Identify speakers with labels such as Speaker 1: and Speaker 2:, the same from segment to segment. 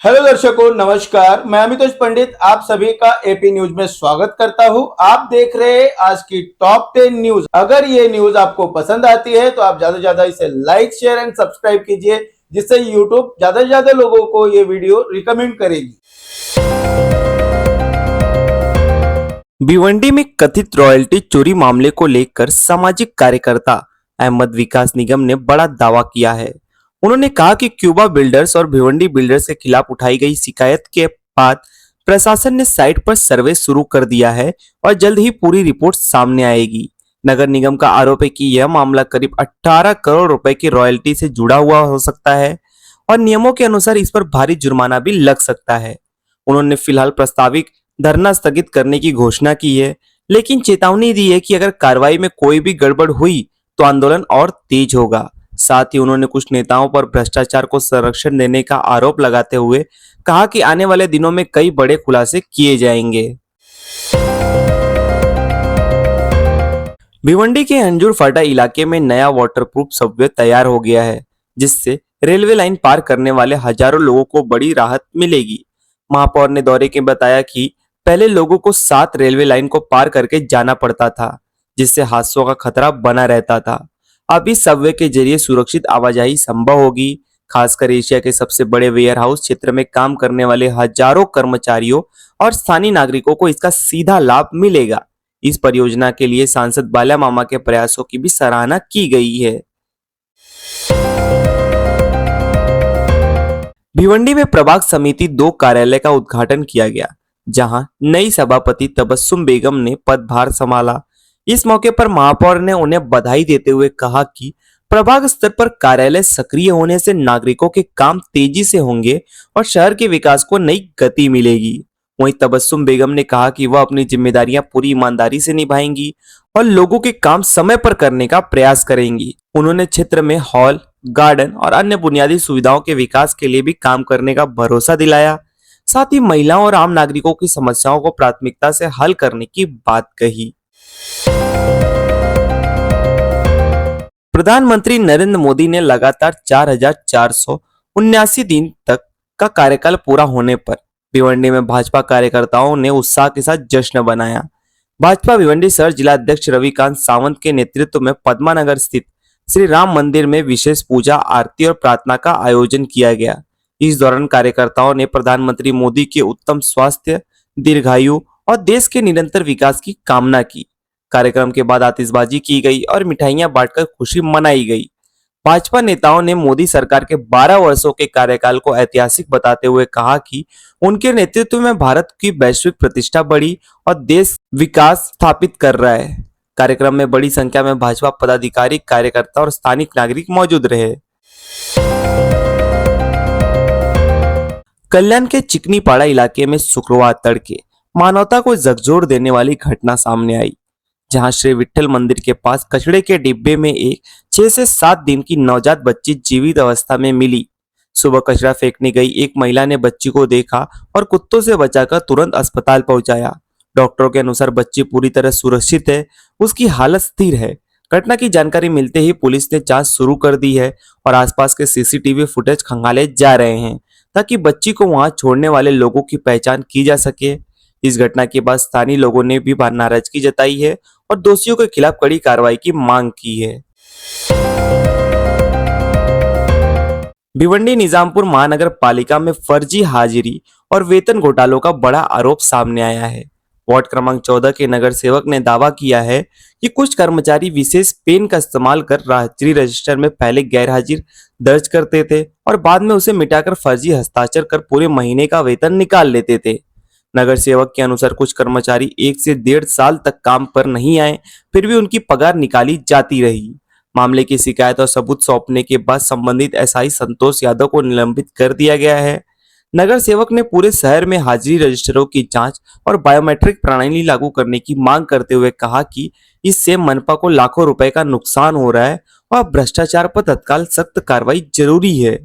Speaker 1: Hello दर्शकों, नमस्कार। मैं अमितोष पंडित आप सभी का एपी न्यूज में स्वागत करता हूं। आप देख रहे हैं आज की टॉप 10 न्यूज। अगर ये न्यूज आपको पसंद आती है तो आप ज्यादा से ज्यादा इसे लाइक, शेयर एंड सब्सक्राइब कीजिए, जिससे यूट्यूब ज्यादा से ज्यादा लोगों को ये वीडियो रिकमेंड करेगी।
Speaker 2: भिवंडी में कथित रॉयल्टी चोरी मामले को लेकर सामाजिक कार्यकर्ता अहमद विकास निगम ने बड़ा दावा किया है। उन्होंने कहा कि क्यूबा बिल्डर्स और भिवंडी बिल्डर्स के खिलाफ उठाई गई शिकायत के बाद प्रशासन ने साइट पर सर्वे शुरू कर दिया है और जल्द ही पूरी रिपोर्ट सामने आएगी। नगर निगम का आरोप है कि यह मामला करीब 18 करोड़ रुपए की रॉयल्टी से जुड़ा हुआ हो सकता है और नियमों के अनुसार इस पर भारी जुर्माना भी लग सकता है। उन्होंने फिलहाल प्रस्तावित धरना स्थगित करने की घोषणा की है, लेकिन चेतावनी दी है कि अगर कार्रवाई में कोई भी गड़बड़ हुई तो आंदोलन और तेज होगा। साथ ही उन्होंने कुछ नेताओं पर भ्रष्टाचार को संरक्षण देने का आरोप लगाते हुए कहा कि आने वाले दिनों में कई बड़े खुलासे किए जाएंगे। भिवंडी के अंजुर फाटा इलाके में नया वाटरप्रूफ सबवे तैयार हो गया है, जिससे रेलवे लाइन पार करने वाले हजारों लोगों को बड़ी राहत मिलेगी। महापौर ने दौरे के बताया कि पहले लोगों को 7 रेलवे लाइन को पार करके जाना पड़ता था, जिससे हादसों का खतरा बना रहता था। अब इस सबवे के जरिए सुरक्षित आवाजाही संभव होगी। खासकर एशिया के सबसे बड़े वेयर हाउस क्षेत्र में काम करने वाले हजारों कर्मचारियों और स्थानीय नागरिकों को इसका सीधा लाभ मिलेगा। इस परियोजना के लिए सांसद बाला मामा के प्रयासों की भी सराहना की गई है। भिवंडी में प्रभाग समिति 2 कार्यालय का उद्घाटन किया गया, जहां नई सभापति तबस्सुम बेगम ने पदभार संभाला। इस मौके पर महापौर ने उन्हें बधाई देते हुए कहा कि प्रभाग स्तर पर कार्यालय सक्रिय होने से नागरिकों के काम तेजी से होंगे और शहर के विकास को नई गति मिलेगी। वहीं तबस्सुम बेगम ने कहा कि वह अपनी जिम्मेदारियां पूरी ईमानदारी से निभाएंगी और लोगों के काम समय पर करने का प्रयास करेंगी। उन्होंने क्षेत्र में हॉल, गार्डन और अन्य बुनियादी सुविधाओं के विकास के लिए भी काम करने का भरोसा दिलाया। साथ ही महिलाओं और आम नागरिकों की समस्याओं को प्राथमिकता से हल करने की बात कही। प्रधानमंत्री नरेंद्र मोदी ने लगातार 4,479 दिन तक का कार्यकाल पूरा होने पर भिवंडी में भाजपा कार्यकर्ताओं ने उत्साह के साथ जश्न बनाया। भाजपा भिवंडी शहर जिला अध्यक्ष रविकांत सावंत के नेतृत्व में पद्मानगर स्थित श्री राम मंदिर में विशेष पूजा, आरती और प्रार्थना का आयोजन किया गया। इस दौरान कार्यकर्ताओं ने प्रधानमंत्री मोदी के उत्तम स्वास्थ्य, दीर्घायु और देश के निरंतर विकास की कामना की। कार्यक्रम के बाद आतिशबाजी की गई और मिठाइयां बांटकर खुशी मनाई गई। भाजपा नेताओं ने मोदी सरकार के 12 वर्षों के कार्यकाल को ऐतिहासिक बताते हुए कहा कि उनके नेतृत्व में भारत की वैश्विक प्रतिष्ठा बढ़ी और देश विकास स्थापित कर रहा है। कार्यक्रम में बड़ी संख्या में भाजपा पदाधिकारी, कार्यकर्ता और स्थानीय नागरिक मौजूद रहे। कल्याण के चिकनीपाड़ा इलाके में शुक्रवार तड़के मानवता को झकझोर देने वाली घटना सामने आई, जहां श्री विट्ठल मंदिर के पास कचड़े के डिब्बे में एक 6 से 7 दिन की नवजात बच्ची जीवित अवस्था में मिली। सुबह कचरा फेंकने गई एक महिला ने बच्ची को देखा और कुत्तों से बचाकर तुरंत अस्पताल पहुंचाया। डॉक्टरों के अनुसार बच्ची पूरी तरह सुरक्षित है, उसकी हालत स्थिर है। घटना की जानकारी मिलते ही पुलिस ने जांच शुरू कर दी है और आसपास के सीसीटीवी फुटेज खंगाले जा रहे हैं, ताकि बच्ची को वहां छोड़ने वाले लोगों की पहचान की जा सके। इस घटना के बाद स्थानीय लोगों ने भी नाराजगी जताई है और दोषियों के खिलाफ कड़ी कार्रवाई की मांग की है। भिवंडी निजामपुर महानगर पालिका में फर्जी हाजिरी और वेतन घोटालों का बड़ा आरोप सामने आया है। वार्ड क्रमांक 14 के नगर सेवक ने दावा किया है कि कुछ कर्मचारी विशेष पेन का इस्तेमाल कर हाजिरी रजिस्टर में पहले गैर हाजिर दर्ज करते थे और बाद में उसे मिटाकर फर्जी हस्ताक्षर कर पूरे महीने का वेतन निकाल लेते थे। नगर सेवक के अनुसार कुछ कर्मचारी 1 से 1.5 साल तक काम पर नहीं आए, फिर भी उनकी पगार निकाली जाती रही। मामले की शिकायत और सबूत सौंपने के बाद संबंधित एसआई संतोष यादव को निलंबित कर दिया गया है। नगर सेवक ने पूरे शहर में हाजिरी रजिस्टरों की जांच और बायोमेट्रिक प्रणाली लागू करने की मांग करते हुए कहा कि इससे मनपा को लाखों रुपए का नुकसान हो रहा है और भ्रष्टाचार पर तत्काल सख्त कार्रवाई जरूरी है।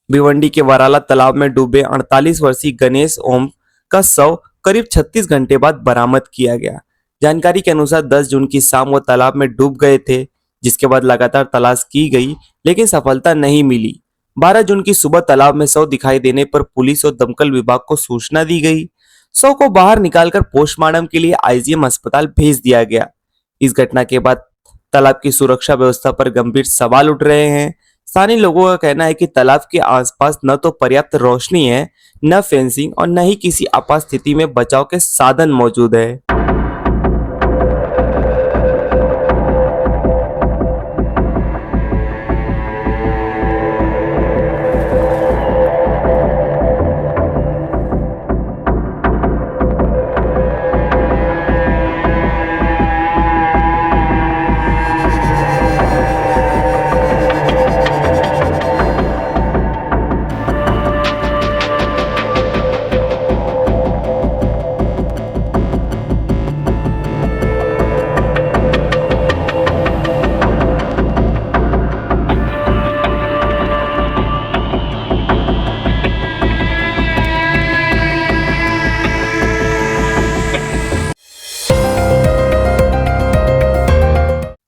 Speaker 2: भिवंडी के वराला तालाब में डूबे 48 वर्षीय गणेश ओम का शव करीब 36 घंटे बाद बरामद किया गया। जानकारी के अनुसार 10 जून की शाम वो तालाब में डूब गए थे, जिसके बाद लगातार तलाश की गई लेकिन सफलता नहीं मिली। 12 जून की सुबह तालाब में शव दिखाई देने पर पुलिस और दमकल विभाग को सूचना दी गई। शव को बाहर निकालकर पोस्टमार्टम के लिए आईजीएम अस्पताल भेज दिया गया। इस घटना के बाद तालाब की सुरक्षा व्यवस्था पर गंभीर सवाल उठ रहे हैं। स्थानीय लोगों का कहना है कि तालाब के आसपास न तो पर्याप्त रोशनी है, न फेंसिंग और न ही किसी आपात स्थिति में बचाव के साधन मौजूद है।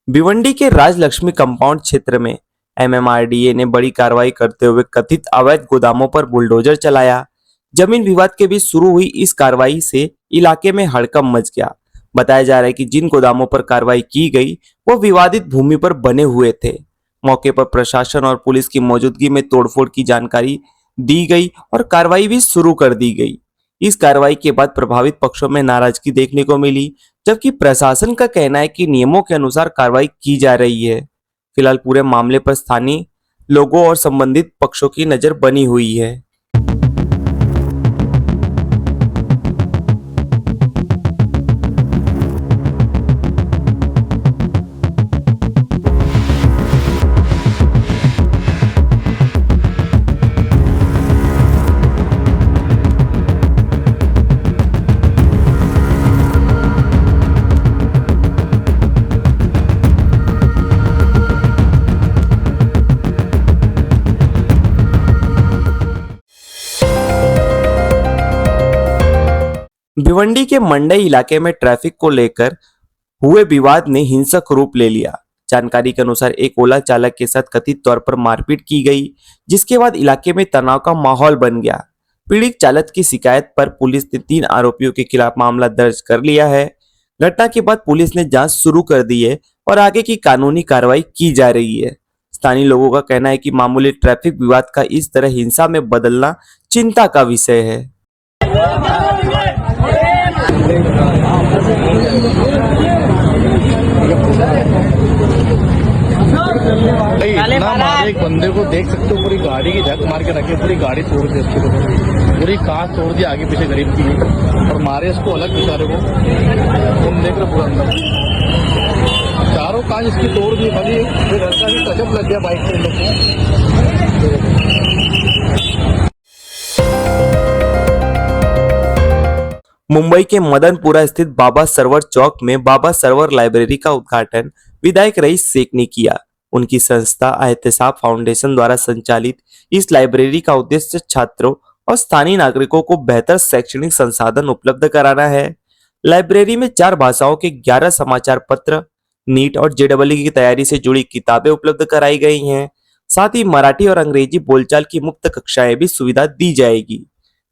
Speaker 2: भिवंडी के राजलक्ष्मी कंपाउंड क्षेत्र में एमएमआरडीए ने बड़ी कार्रवाई करते हुए कथित अवैध गोदामों पर बुलडोजर चलाया। जमीन विवाद के बीच शुरू हुई इस कार्रवाई से इलाके में हड़कंप मच गया। बताया जा रहा है कि जिन गोदामों पर कार्रवाई की गई वो विवादित भूमि पर बने हुए थे। मौके पर प्रशासन और पुलिस की मौजूदगी में तोड़फोड़ की जानकारी दी गई और कार्रवाई भी शुरू कर दी गई। इस कार्रवाई के बाद प्रभावित पक्षों में नाराजगी देखने को मिली, जबकि प्रशासन का कहना है कि नियमों के अनुसार कार्रवाई की जा रही है। फिलहाल पूरे मामले पर स्थानीय लोगों और संबंधित पक्षों की नजर बनी हुई है। भिवंडी के मंडई इलाके में ट्रैफिक को लेकर हुए विवाद ने हिंसक रूप ले लिया। जानकारी के अनुसार एक ओला चालक के साथ कथित तौर पर मारपीट की गई, जिसके बाद इलाके में तनाव का माहौल बन गया। पीड़ित चालक की शिकायत पर पुलिस ने 3 आरोपियों के खिलाफ मामला दर्ज कर लिया है। घटना के बाद पुलिस ने जांच शुरू कर दी है और आगे की कानूनी कार्रवाई की जा रही है। स्थानीय लोगों का कहना है कि मामूली ट्रैफिक विवाद का इस तरह हिंसा में बदलना चिंता का विषय है।
Speaker 3: इतना मारे एक बंदे को देख सकते हो, पूरी गाड़ी की झक मार के रखे, पूरी गाड़ी तोड़ दी उसकी, पूरी कांच तोड़ दी आगे पीछे गरीब की, और मारे इसको अलग बेचारे को। तुम देख रहे पूरा अंदर चारों कांच इसकी तोड़ दी, खाली लड़का भी गजब लग गया बाइक से लोग।
Speaker 2: मुंबई के मदनपुरा स्थित बाबा सरवर चौक में बाबा सरवर लाइब्रेरी का उद्घाटन विधायक रईस शेख ने किया। उनकी संस्था एहतसाब फाउंडेशन द्वारा संचालित इस लाइब्रेरी का उद्देश्य छात्रों और स्थानीय नागरिकों को बेहतर शैक्षणिक संसाधन उपलब्ध कराना है। लाइब्रेरी में 4 भाषाओं के 11 समाचार पत्र, नीट और जेईई की तैयारी से जुड़ी किताबें उपलब्ध कराई गई हैं। साथ ही मराठी और अंग्रेजी बोलचाल की मुफ्त कक्षाएं भी सुविधा दी जाएगी।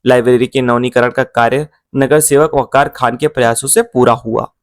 Speaker 2: लाइब्रेरी के नवीनीकरण का कार्य नगर सेवक वकार खान के प्रयासों से पूरा हुआ।